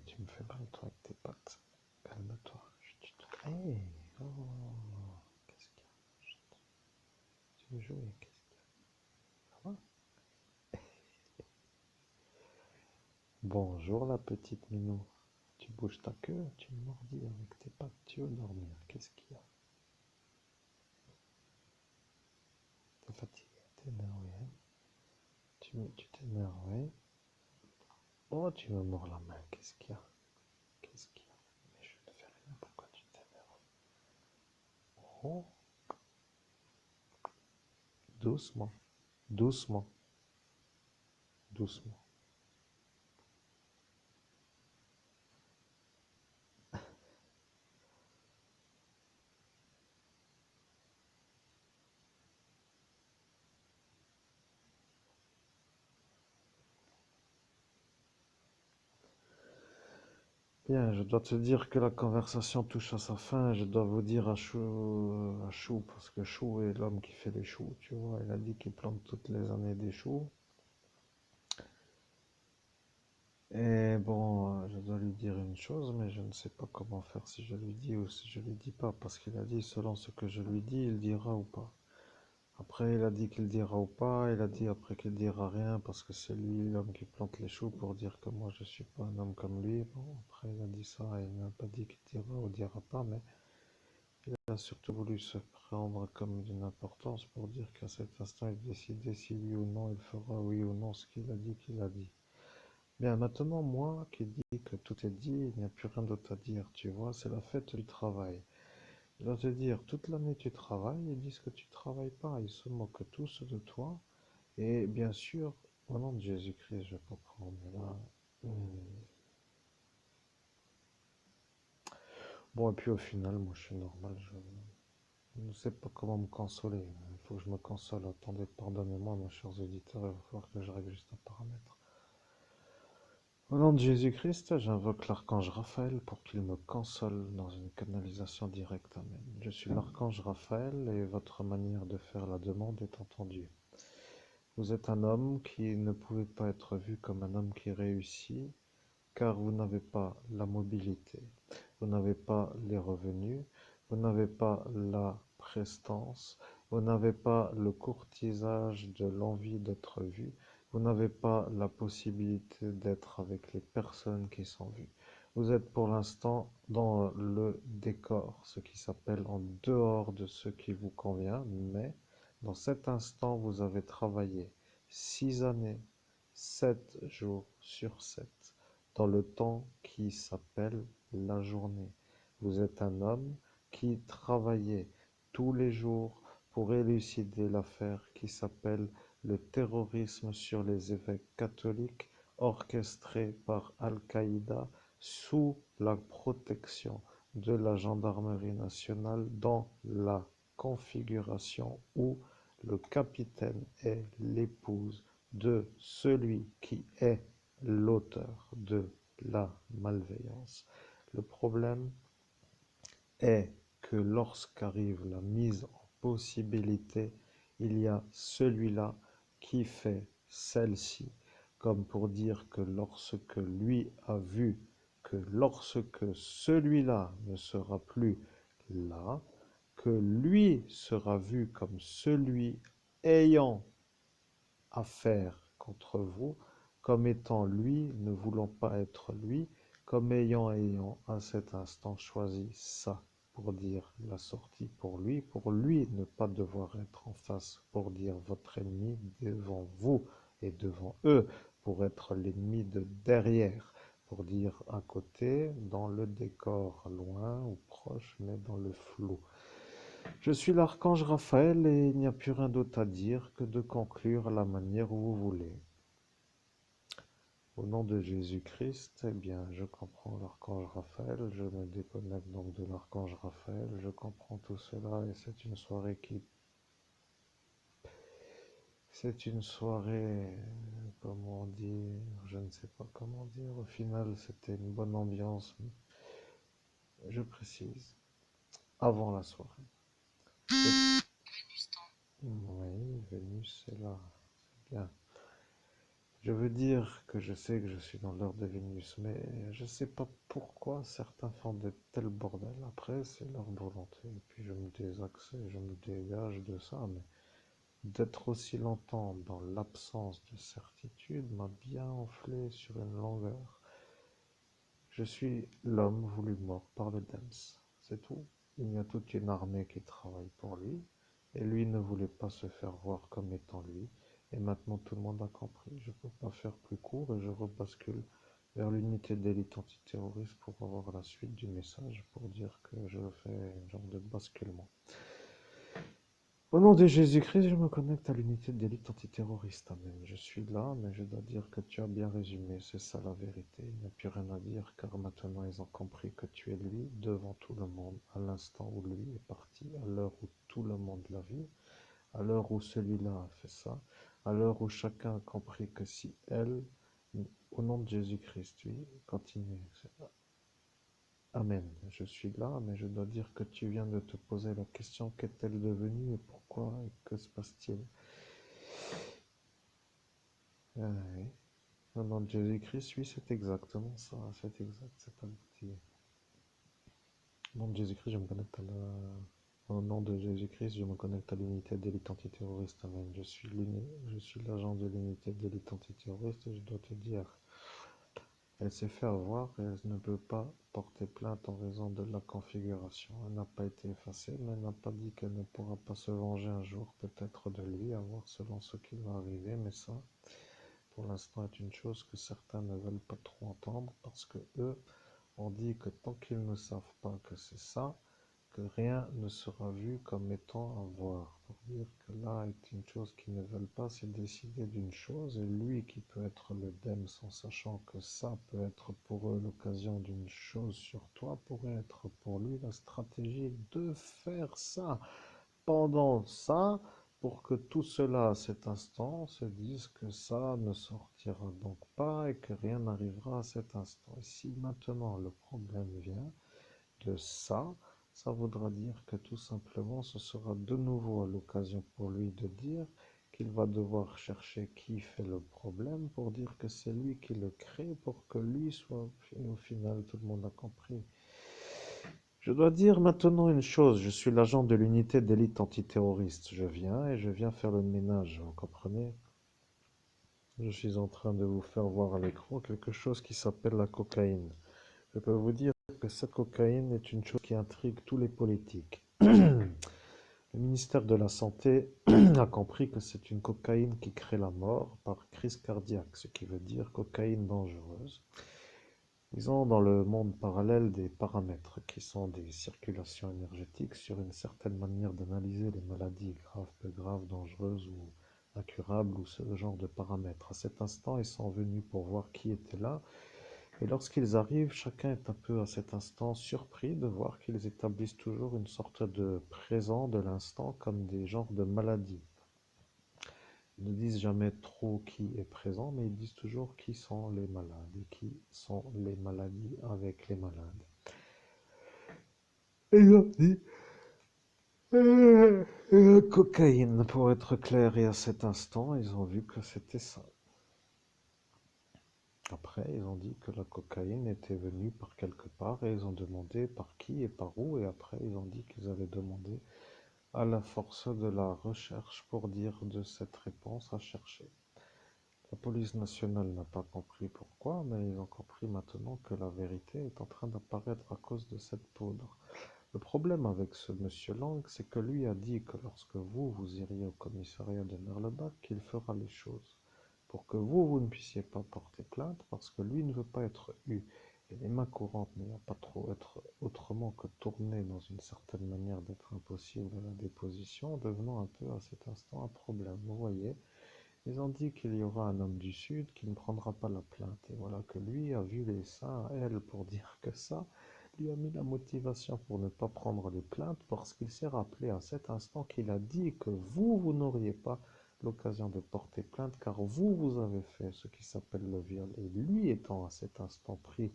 tu me fais mal, toi, avec tes pattes. Calme-toi. Hey, oh, qu'est-ce qu'il y a? Chut. Tu veux jouer? Qu'est-ce qu'il y a? Ça va? Bonjour, la petite minou. Tu bouges ta queue, tu me mordis avec tes pattes, tu veux dormir. Qu'est-ce qu'il y a? T'es fatigué, t'es énervé, hein? Tu t'énerves, ouais? Oh, tu me mords la main, qu'est-ce qu'il y a? Qu'est-ce qu'il y a? Mais je ne fais rien, pourquoi tu t'énerves? Oh, doucement, doucement, doucement. Bien, je dois te dire que la conversation touche à sa fin. Je dois vous dire à Chou, parce que Chou est l'homme qui fait les choux, tu vois. Il a dit qu'il plante toutes les années des choux. Et bon, je dois lui dire une chose, mais je ne sais pas comment faire si je lui dis ou si je lui dis pas, parce qu'il a dit selon ce que je lui dis, il dira ou pas. Après, il a dit qu'il dira ou pas, il a dit après qu'il dira rien, parce que c'est lui l'homme qui plante les choux pour dire que moi je suis pas un homme comme lui. Bon, après il a dit ça, et il n'a pas dit qu'il dira ou dira pas, mais il a surtout voulu se prendre comme d'une importance pour dire qu'à cet instant il décidait si oui ou non il fera oui ou non ce qu'il a dit qu'il a dit. Bien, maintenant, moi qui dis que tout est dit, il n'y a plus rien d'autre à dire, tu vois, c'est la fête du travail. Je dois te dire, toute l'année tu travailles, ils disent que tu travailles pas, ils se moquent tous de toi. Et bien sûr, au nom de Jésus-Christ, je comprends, mais là... Bon, et puis au final, moi je suis normal, je ne sais pas comment me consoler. Il faut que je me console. Attendez, pardonnez-moi, mes chers auditeurs, il va falloir que je règle juste un paramètre. Au nom de Jésus-Christ, j'invoque l'archange Raphaël pour qu'il me console dans une canalisation directe. Amen. Je suis l'archange Raphaël et votre manière de faire la demande est entendue. Vous êtes un homme qui ne pouvait pas être vu comme un homme qui réussit, car vous n'avez pas la mobilité, vous n'avez pas les revenus, vous n'avez pas la prestance, vous n'avez pas le courtisage de l'envie d'être vu, vous n'avez pas la possibilité d'être avec les personnes qui sont vues. Vous êtes pour l'instant dans le décor, ce qui s'appelle en dehors de ce qui vous convient, mais dans cet instant, vous avez travaillé 6 années, 7 jours sur 7 dans le temps qui s'appelle la journée. Vous êtes un homme qui travaillait tous les jours pour élucider l'affaire qui s'appelle le terrorisme sur les évêques catholiques orchestré par Al-Qaïda sous la protection de la gendarmerie nationale dans la configuration où le capitaine est l'épouse de celui qui est l'auteur de la malveillance. Le problème est que lorsqu'arrive la mise en possibilité, il y a celui-là qui fait celle-ci, comme pour dire que lorsque lui a vu que lorsque celui-là ne sera plus là, que lui sera vu comme celui ayant affaire contre vous, comme étant lui, ne voulant pas être lui, comme ayant à cet instant choisi ça pour dire la sortie pour lui ne pas devoir être en face pour dire votre ennemi devant vous et devant eux, pour être l'ennemi de derrière, pour dire à côté, dans le décor, loin ou proche, mais dans le flou. Je suis l'archange Raphaël et il n'y a plus rien d'autre à dire que de conclure à la manière où vous voulez. Au nom de Jésus-Christ, eh bien, je comprends l'archange Raphaël, je me déconnecte donc de l'archange Raphaël, je comprends tout cela et c'est une soirée qui... C'est une soirée, comment dire, je ne sais pas comment dire, au final c'était une bonne ambiance, je précise, avant la soirée. Oui, Vénus est là, c'est bien. Je veux dire que je sais que je suis dans l'heure de Vénus, mais je sais pas pourquoi certains font de tels bordels. Après, c'est leur volonté. Et puis je me désaxe, je me dégage de ça, mais d'être aussi longtemps dans l'absence de certitude m'a bien enflé sur une longueur. Je suis l'homme voulu mort par le Dems, c'est tout. Il y a toute une armée qui travaille pour lui, et lui ne voulait pas se faire voir comme étant lui. Et maintenant tout le monde a compris. Je ne peux pas faire plus court et je rebascule vers l'unité d'élite antiterroriste pour avoir la suite du message, pour dire que je fais un genre de basculement. Au nom de Jésus-Christ, je me connecte à l'unité d'élite antiterroriste. Amen. Je suis là, mais je dois dire que tu as bien résumé, c'est ça la vérité. Il n'y a plus rien à dire, car maintenant ils ont compris que tu es lui devant tout le monde, à l'instant où lui est parti, à l'heure où tout le monde l'a vu, à l'heure où celui-là a fait ça, à l'heure où chacun a compris que si elle, au nom de Jésus-Christ, oui, continue. Amen. Je suis là, mais je dois dire que tu viens de te poser la question, qu'est-elle devenue et pourquoi et que se passe-t-il? Oui. Au nom de Jésus-Christ, oui, c'est exactement ça, c'est exact, c'est pas petit. Au nom de Jésus-Christ, je me connecte à la... Au nom de Jésus-Christ, je me connecte à l'unité d'élite antiterroriste. Amen. Je suis l'agent de l'unité d'élite antiterroriste et je dois te dire, elle s'est fait avoir et elle ne peut pas porter plainte en raison de la configuration. Elle n'a pas été effacée, mais elle n'a pas dit qu'elle ne pourra pas se venger un jour, peut-être de lui, à voir selon ce qui va arriver, mais ça, pour l'instant, est une chose que certains ne veulent pas trop entendre parce que eux ont dit que tant qu'ils ne savent pas que c'est ça, que rien ne sera vu comme étant à voir. Pour dire que là est une chose qu'ils ne veulent pas, c'est décider d'une chose, et lui qui peut être le DEMS en sachant que ça peut être pour eux l'occasion d'une chose sur toi, pourrait être pour lui la stratégie de faire ça. Pendant ça, pour que tout cela à cet instant se dise que ça ne sortira donc pas et que rien n'arrivera à cet instant. Et si maintenant le problème vient de ça, ça voudra dire que tout simplement ce sera de nouveau l'occasion pour lui de dire qu'il va devoir chercher qui fait le problème pour dire que c'est lui qui le crée pour que lui soit, et au final tout le monde a compris. Je dois dire maintenant une chose, je suis l'agent de l'unité d'élite antiterroriste. Je viens et je viens faire le ménage, vous comprenez? Je suis en train de vous faire voir à l'écran quelque chose qui s'appelle la cocaïne. Je peux vous dire que cette cocaïne est une chose qui intrigue tous les politiques. Le ministère de la Santé a compris que c'est une cocaïne qui crée la mort par crise cardiaque, ce qui veut dire cocaïne dangereuse. Ils ont dans le monde parallèle des paramètres qui sont des circulations énergétiques sur une certaine manière d'analyser les maladies graves, peu graves, dangereuses ou incurables ou ce genre de paramètres. À cet instant, ils sont venus pour voir qui était là. Et lorsqu'ils arrivent, chacun est un peu à cet instant surpris de voir qu'ils établissent toujours une sorte de présent de l'instant comme des genres de maladies. Ils ne disent jamais trop qui est présent, mais ils disent toujours qui sont les malades et qui sont les maladies avec les malades. Et ils ont dit cocaïne, pour être clair, et à cet instant, ils ont vu que c'était ça. Après, ils ont dit que la cocaïne était venue par quelque part et ils ont demandé par qui et par où. Et après, ils ont dit qu'ils avaient demandé à la force de la recherche pour dire de cette réponse à chercher. La police nationale n'a pas compris pourquoi, mais ils ont compris maintenant que la vérité est en train d'apparaître à cause de cette poudre. Le problème avec ce monsieur Lang, c'est que lui a dit que lorsque vous iriez au commissariat de Merlebach, qu'il fera les choses pour que vous ne puissiez pas porter plainte, parce que lui ne veut pas être eu. Et les mains courantes n'ayant pas trop être autrement que tournées dans une certaine manière d'être impossible à la déposition, devenant un peu à cet instant un problème. Vous voyez, ils ont dit qu'il y aura un homme du Sud qui ne prendra pas la plainte. Et voilà que lui a vu les seins à elle pour dire que ça lui a mis la motivation pour ne pas prendre les plaintes parce qu'il s'est rappelé à cet instant qu'il a dit que vous n'auriez pas l'occasion de porter plainte car vous avez fait ce qui s'appelle le viol. Et lui étant à cet instant pris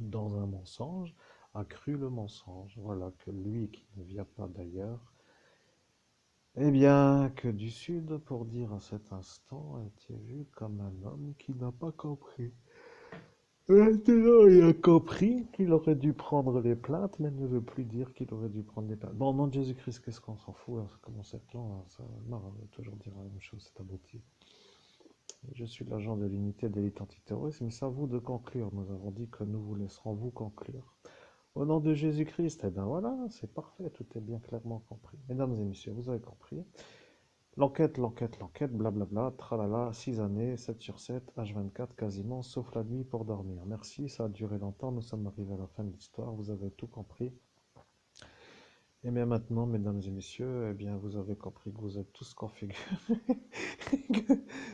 dans un mensonge, a cru le mensonge. Voilà que lui qui ne vient pas d'ailleurs Eh bien, que du Sud, pour dire à cet instant, était vu comme un homme qui n'a pas compris. Maintenant, il a compris qu'il aurait dû prendre les plaintes, mais ne veut plus dire qu'il aurait dû prendre les plaintes. Bon, au nom de Jésus-Christ, qu'est-ce qu'on s'en fout, hein, ça commence à être long, hein, ça, non, on va toujours dire la même chose, c'est abouti. Je suis l'agent de l'unité de l'antiterrorisme, mais c'est à vous de conclure. Nous avons dit que nous vous laisserons vous conclure. Au nom de Jésus-Christ, eh bien voilà, c'est parfait, tout est bien clairement compris. Mesdames et messieurs, vous avez compris. L'enquête, blablabla, tralala, 6 années, 7 sur 7, H24 quasiment, sauf la nuit pour dormir. Merci, ça a duré longtemps, nous sommes arrivés à la fin de l'histoire, vous avez tout compris. Et bien maintenant, mesdames et messieurs, eh bien vous avez compris que vous êtes tous configurés.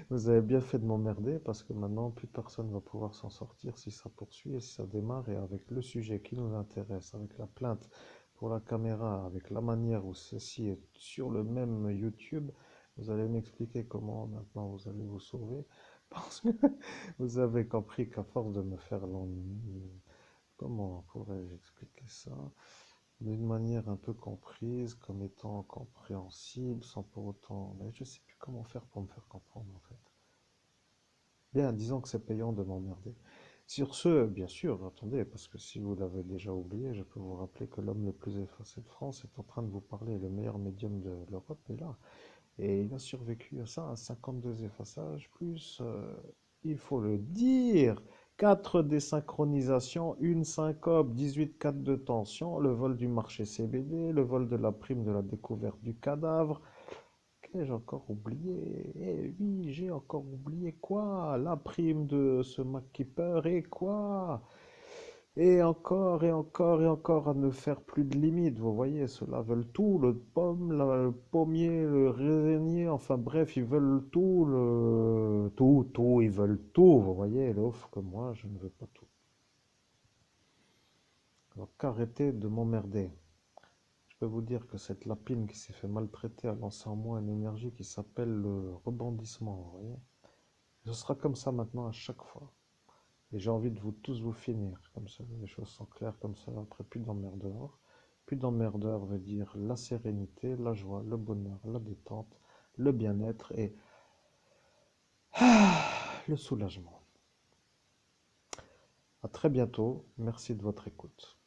Vous avez bien fait de m'emmerder parce que maintenant, plus personne ne va pouvoir s'en sortir si ça poursuit et si ça démarre. Et avec le sujet qui nous intéresse, avec la plainte pour la caméra, avec la manière où ceci est sur le même YouTube, vous allez m'expliquer comment maintenant vous allez vous sauver. Parce que vous avez compris qu'à force de me faire l'ennui, comment pourrais-je expliquer ça? D'une manière un peu comprise, comme étant compréhensible, sans pour autant... Mais je sais plus comment faire pour me faire comprendre en fait. Bien, disons que c'est payant de m'emmerder. Sur ce, bien sûr, attendez, parce que si vous l'avez déjà oublié, je peux vous rappeler que l'homme le plus effacé de France est en train de vous parler, le meilleur médium de l'Europe est là. Et il a survécu à ça, à 52 effaçages, plus, il faut le dire, 4 désynchronisations, une syncope, 18 cas de tension, le vol du marché CBD, le vol de la prime de la découverte du cadavre. Qu'ai-je encore oublié? Eh oui, j'ai encore oublié quoi? La prime de ce MacKeeper et quoi? Et encore et encore et encore à ne faire plus de limites. Vous voyez, ceux-là veulent tout, le pomme, le pommier, le raisinnier, enfin bref, ils veulent tout, tout, ils veulent tout. Vous voyez, l'offre que moi, je ne veux pas tout. Alors qu'arrêtez de m'emmerder. Je peux vous dire que cette lapine qui s'est fait maltraiter a lancé en moi une énergie qui s'appelle le rebondissement, vous voyez. Ce sera comme ça maintenant à chaque fois. Et j'ai envie de vous tous vous finir, comme ça les choses sont claires, comme ça après plus d'emmerdeurs. Plus d'emmerdeurs veut dire la sérénité, la joie, le bonheur, la détente, le bien-être et le soulagement. À très bientôt, merci de votre écoute.